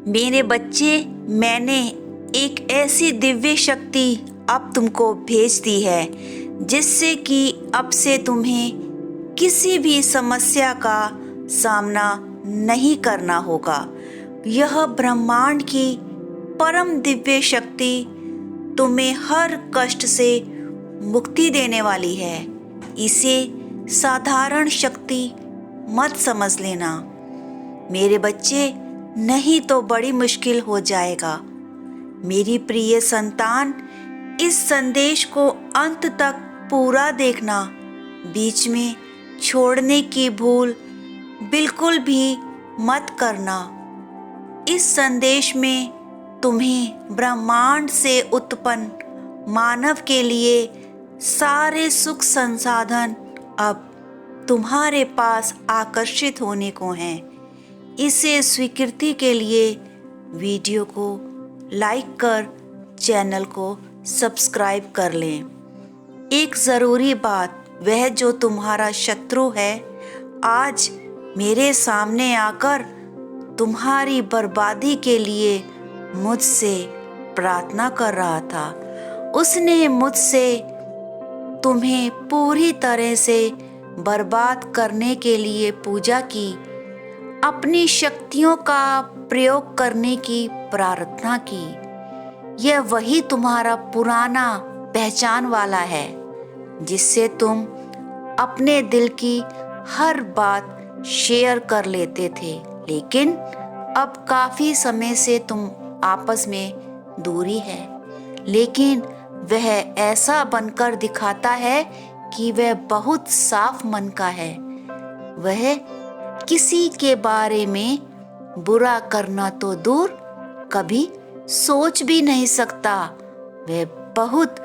मेरे बच्चे, मैंने एक ऐसी दिव्य शक्ति अब तुमको भेज दी है जिससे कि अब से तुम्हें किसी भी समस्या का सामना नहीं करना होगा। यह ब्रह्मांड की परम दिव्य शक्ति तुम्हें हर कष्ट से मुक्ति देने वाली है। इसे साधारण शक्ति मत समझ लेना मेरे बच्चे, नहीं तो बड़ी मुश्किल हो जाएगा। मेरी प्रिय संतान, इस संदेश को अंत तक पूरा देखना। बीच में छोड़ने की भूल बिल्कुल भी मत करना। इस संदेश में तुम्हें ब्रह्मांड से उत्पन्न मानव के लिए सारे सुख संसाधन अब तुम्हारे पास आकर्षित होने को हैं। इसे स्वीकृति के लिए वीडियो को लाइक कर चैनल को सब्सक्राइब कर लें। एक ज़रूरी बात, वह जो तुम्हारा शत्रु है आज मेरे सामने आकर तुम्हारी बर्बादी के लिए मुझसे प्रार्थना कर रहा था। उसने मुझसे तुम्हें पूरी तरह से बर्बाद करने के लिए पूजा की, अपनी शक्तियों का प्रयोग करने की प्रार्थना की। यह वही तुम्हारा पुराना पहचान वाला है जिससे तुम अपने दिल की हर बात शेयर कर लेते थे, लेकिन अब काफी समय से तुम आपस में दूरी है। लेकिन वह ऐसा बनकर दिखाता है कि वह बहुत साफ मन का है। वह किसी के बारे में बुरा करना तो दूर कभी सोच भी नहीं सकता। वह बहुत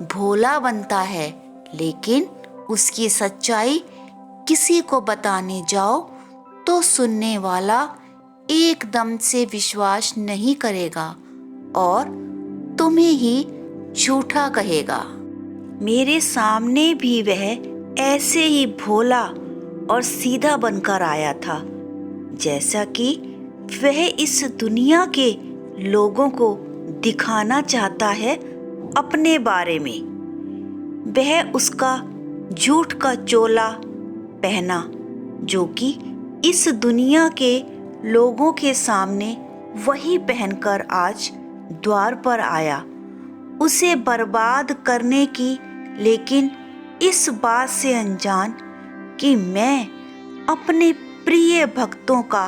भोला बनता है, लेकिन उसकी सच्चाई किसी को बताने जाओ तो सुनने वाला एकदम से विश्वास नहीं करेगा और तुम्हें ही झूठा कहेगा। मेरे सामने भी वह ऐसे ही भोला और सीधा बनकर आया था, जैसा कि वह इस दुनिया के लोगों को दिखाना चाहता है अपने बारे में। वह उसका झूठ का चोला पहना जो कि इस दुनिया के लोगों के सामने वही पहनकर आज द्वार पर आया, उसे बर्बाद करने की, लेकिन इस बात से अनजान कि मैं अपने प्रिय भक्तों का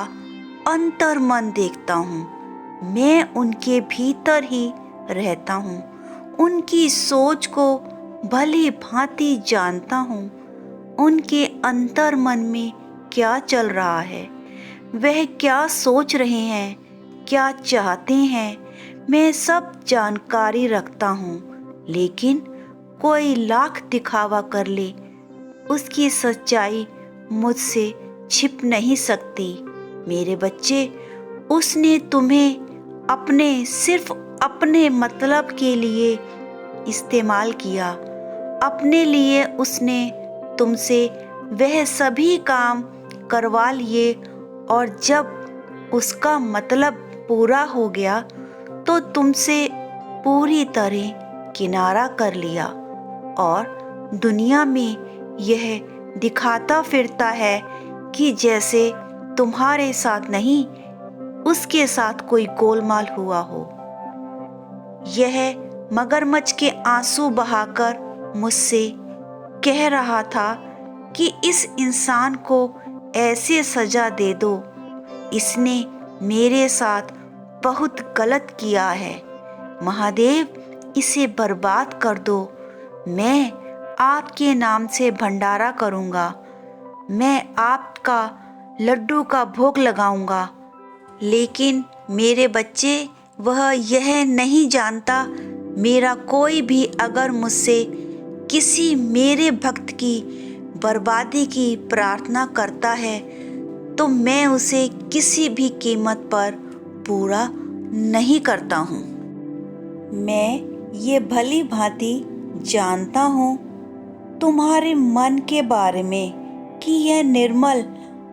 अंतर्मन देखता हूँ। मैं उनके भीतर ही रहता हूँ, उनकी सोच को भली भांति जानता हूँ। उनके अंतर्मन में क्या चल रहा है, वह क्या सोच रहे हैं, क्या चाहते हैं, मैं सब जानकारी रखता हूँ। लेकिन कोई लाख दिखावा कर ले, उसकी सच्चाई मुझसे छिप नहीं सकती। मेरे बच्चे, उसने तुम्हें सिर्फ अपने मतलब के लिए इस्तेमाल किया। अपने लिए उसने तुमसे वह सभी काम करवा लिए और जब उसका मतलब पूरा हो गया तो तुमसे पूरी तरह किनारा कर लिया और दुनिया में यह दिखाता फिरता है कि जैसे तुम्हारे साथ नहीं, उसके साथ कोई गोलमाल हुआ हो। यह मगरमच्छ के आंसू बहाकर मुझसे कह रहा था कि इस इंसान को ऐसे सजा दे दो, इसने मेरे साथ बहुत गलत किया है। महादेव, इसे बर्बाद कर दो। मैं आपके नाम से भंडारा करूँगा, मैं आपका लड्डू का भोग लगाऊंगा। लेकिन मेरे बच्चे, वह यह नहीं जानता, मेरा कोई भी अगर मुझसे किसी मेरे भक्त की बर्बादी की प्रार्थना करता है तो मैं उसे किसी भी कीमत पर पूरा नहीं करता हूँ। मैं ये भली भांति जानता हूँ तुम्हारे मन के बारे में कि यह निर्मल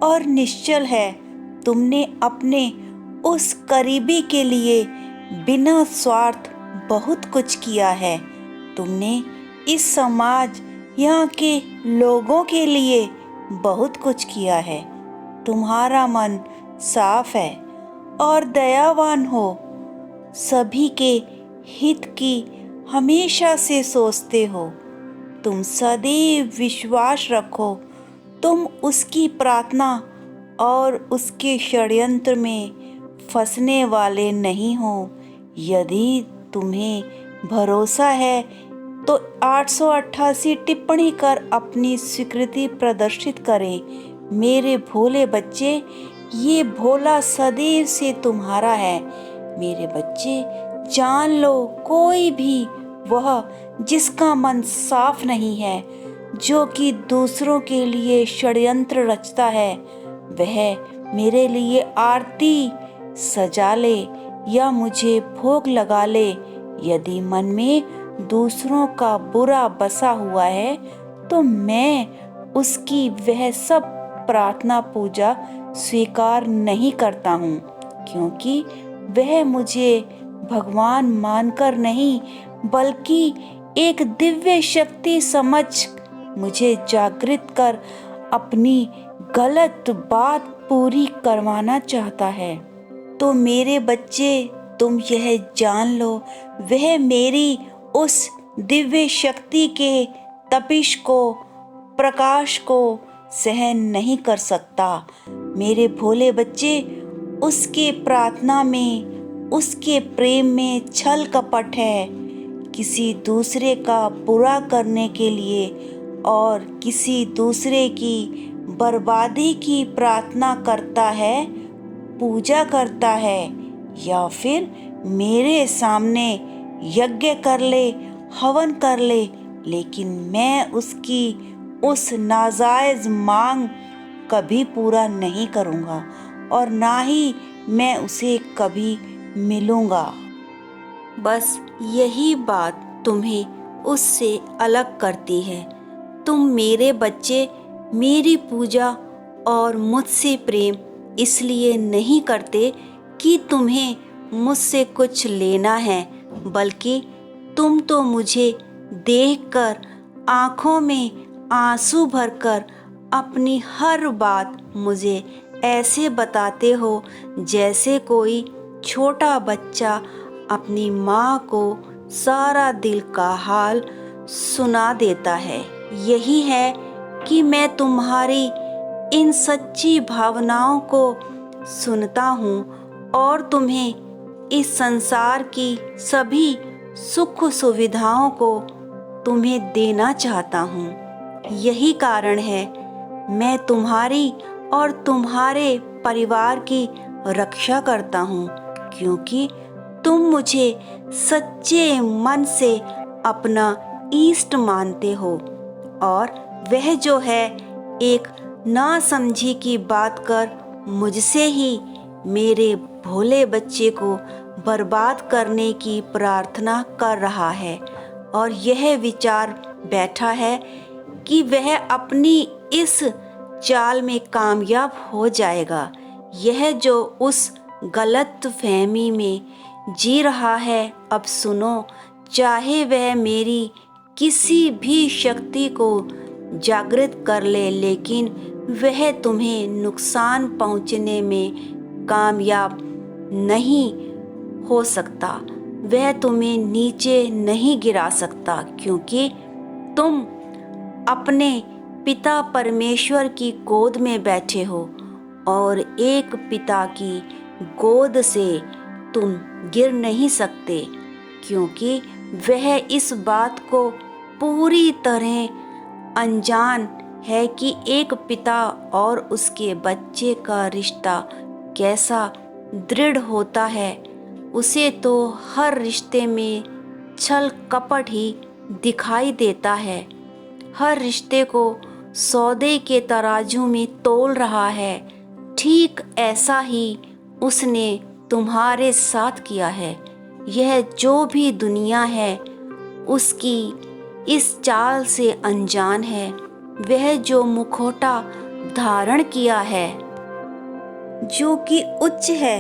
और निश्चल है। तुमने अपने उस करीबी के लिए बिना स्वार्थ बहुत कुछ किया है। तुमने इस समाज, यहाँ के लोगों के लिए बहुत कुछ किया है। तुम्हारा मन साफ है और दयावान हो। सभी के हित की हमेशा से सोचते हो। तुम सदैव विश्वास रखो। तुम उसकी प्रार्थना और उसके षड्यंत्र में फंसने वाले नहीं हो। यदि तुम्हें भरोसा है तो 888 टिप्पणी कर अपनी स्वीकृति प्रदर्शित करें। मेरे भोले बच्चे, ये भोला सदैव से तुम्हारा है। मेरे बच्चे, जान लो, कोई भी वह जिसका मन साफ नहीं है, जो कि दूसरों के लिए षड्यंत्र रचता है, वह मेरे लिए आरती सजा ले या मुझे भोग लगा ले। यदि मन में दूसरों का बुरा बसा हुआ है तो मैं उसकी वह सब प्रार्थना पूजा स्वीकार नहीं करता हूँ, क्योंकि वह मुझे भगवान मानकर नहीं बल्कि एक दिव्य शक्ति समझ मुझे जागृत कर अपनी गलत बात पूरी करवाना चाहता है। तो मेरे बच्चे, तुम यह जान लो, वह मेरी उस दिव्य शक्ति के तपिश को, प्रकाश को सहन नहीं कर सकता। मेरे भोले बच्चे, उसके प्रार्थना में, उसके प्रेम में छल कपट है। किसी दूसरे का बुरा करने के लिए और किसी दूसरे की बर्बादी की प्रार्थना करता है, पूजा करता है, या फिर मेरे सामने यज्ञ कर ले, हवन कर ले, लेकिन मैं उसकी उस नाजायज मांग कभी पूरा नहीं करूँगा और ना ही मैं उसे कभी मिलूँगा। बस यही बात तुम्हें उससे अलग करती है। तुम मेरे बच्चे मेरी पूजा और मुझसे प्रेम इसलिए नहीं करते कि तुम्हें मुझसे कुछ लेना है, बल्कि तुम तो मुझे देखकर आँखों में आंसू भरकर अपनी हर बात मुझे ऐसे बताते हो जैसे कोई छोटा बच्चा अपनी माँ को सारा दिल का हाल सुना देता है। यही है कि मैं तुम्हारी इन सच्ची भावनाओं को सुनता हूँ और तुम्हें इस संसार की सभी सुख सुविधाओं को तुम्हें देना चाहता हूँ। यही कारण है मैं तुम्हारी और तुम्हारे परिवार की रक्षा करता हूँ, क्योंकि तुम मुझे सच्चे मन से अपना इष्ट मानते हो और वह जो है एक नासमझी की बात कर मुझसे ही मेरे भोले बच्चे को बर्बाद करने की प्रार्थना कर रहा है और यह विचार बैठा है कि वह अपनी इस चाल में कामयाब हो जाएगा। यह जो उस गलत फहमी में जी रहा है, अब सुनो, चाहे वह मेरी किसी भी शक्ति को जागृत कर ले, लेकिन वह तुम्हें नुकसान पहुंचने में कामयाब नहीं हो सकता। वह तुम्हें नीचे नहीं गिरा सकता, क्योंकि तुम अपने पिता परमेश्वर की गोद में बैठे हो और एक पिता की गोद से तुम गिर नहीं सकते, क्योंकि वह इस बात को पूरी तरह अनजान है कि एक पिता और उसके बच्चे का रिश्ता कैसा दृढ़ होता है। उसे तो हर रिश्ते में छल कपट ही दिखाई देता है, हर रिश्ते को सौदे के तराजू में तोल रहा है। ठीक ऐसा ही उसने तुम्हारे साथ किया है। यह जो भी दुनिया है उसकी इस चाल से अनजान है। वह जो मुखौटा धारण किया है, जो कि उच्च है,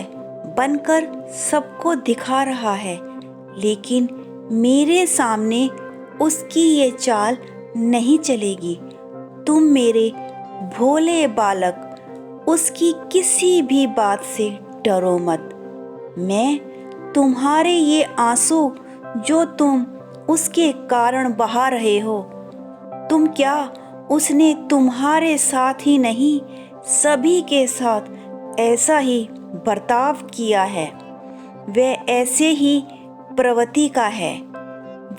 बनकर सबको दिखा रहा है, लेकिन मेरे सामने उसकी ये चाल नहीं चलेगी। तुम मेरे भोले बालक, उसकी किसी भी बात से डरो मत। मैं तुम्हारे ये आंसू जो तुम उसके कारण बहा रहे हो, तुम क्या उसने तुम्हारे साथ ही नहीं सभी के साथ ऐसा ही बर्ताव किया है। वह ऐसे ही प्रवृत्ति का है।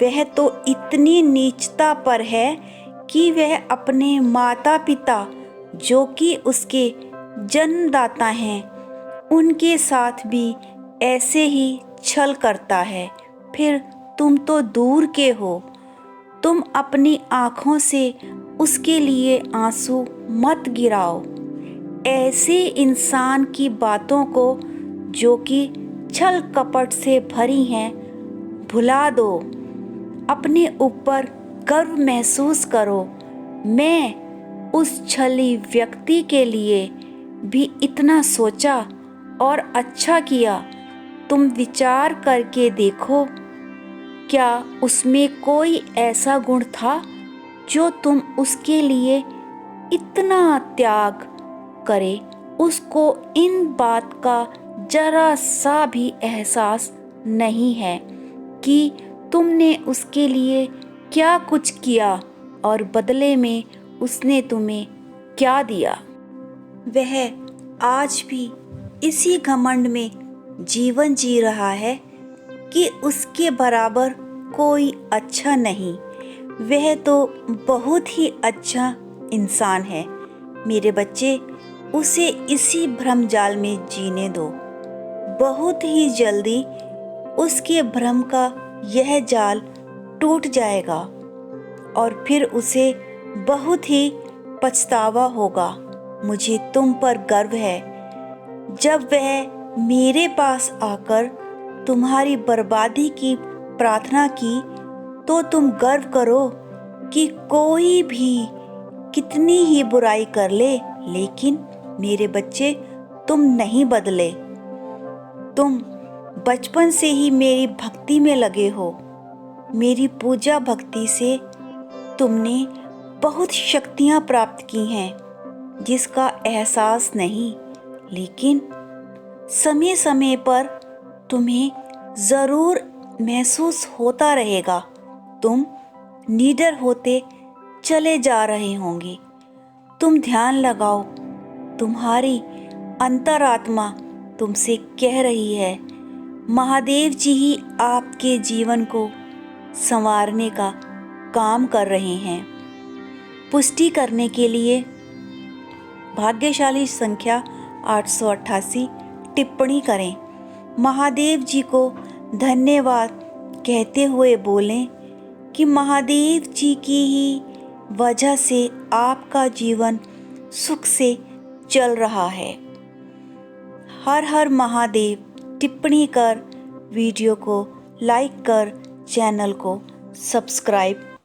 वह तो इतनी नीचता पर है कि वह अपने माता पिता जो कि उसके जन्मदाता हैं, उनके साथ भी ऐसे ही छल करता है। फिर तुम तो दूर के हो, तुम अपनी आँखों से उसके लिए आंसू मत गिराओ। ऐसे इंसान की बातों को जो कि छल कपट से भरी हैं भुला दो। अपने ऊपर गर्व महसूस करो। मैं उस छली व्यक्ति के लिए भी इतना सोचा और अच्छा किया। तुम विचार करके देखो, क्या उसमें कोई ऐसा गुण था जो तुम उसके लिए इतना त्याग करे? उसको इन बात का जरा सा भी एहसास नहीं है कि तुमने उसके लिए क्या कुछ किया और बदले में उसने तुम्हें क्या दिया। वह आज भी इसी घमंड में जीवन जी रहा है कि उसके बराबर कोई अच्छा नहीं। वह तो बहुत ही अच्छा इंसान है। मेरे बच्चे, उसे इसी भ्रमजाल में जीने दो। बहुत ही जल्दी उसके भ्रम का यह जाल टूट जाएगा और फिर उसे बहुत ही पछतावा होगा। मुझे तुम पर गर्व है। जब वह मेरे पास आकर तुम्हारी बर्बादी की प्रार्थना की तो तुम गर्व करो कि कोई भी कितनी ही बुराई कर ले, लेकिन मेरे बच्चे तुम नहीं बदले। तुम बचपन से ही मेरी भक्ति में लगे हो। मेरी पूजा भक्ति से तुमने बहुत शक्तियाँ प्राप्त की हैं जिसका एहसास नहीं, लेकिन समय समय पर तुम्हें ज़रूर महसूस होता रहेगा। तुम निडर होते चले जा रहे होंगे। तुम ध्यान लगाओ, तुम्हारी अंतरात्मा तुमसे कह रही है, महादेव जी ही आपके जीवन को संवारने का काम कर रहे हैं। पुष्टि करने के लिए भाग्यशाली संख्या 888 टिप्पणी करें। महादेव जी को धन्यवाद कहते हुए बोलें कि महादेव जी की ही वजह से आपका जीवन सुख से चल रहा है। हर हर महादेव टिप्पणी कर, वीडियो को लाइक कर, चैनल को सब्सक्राइब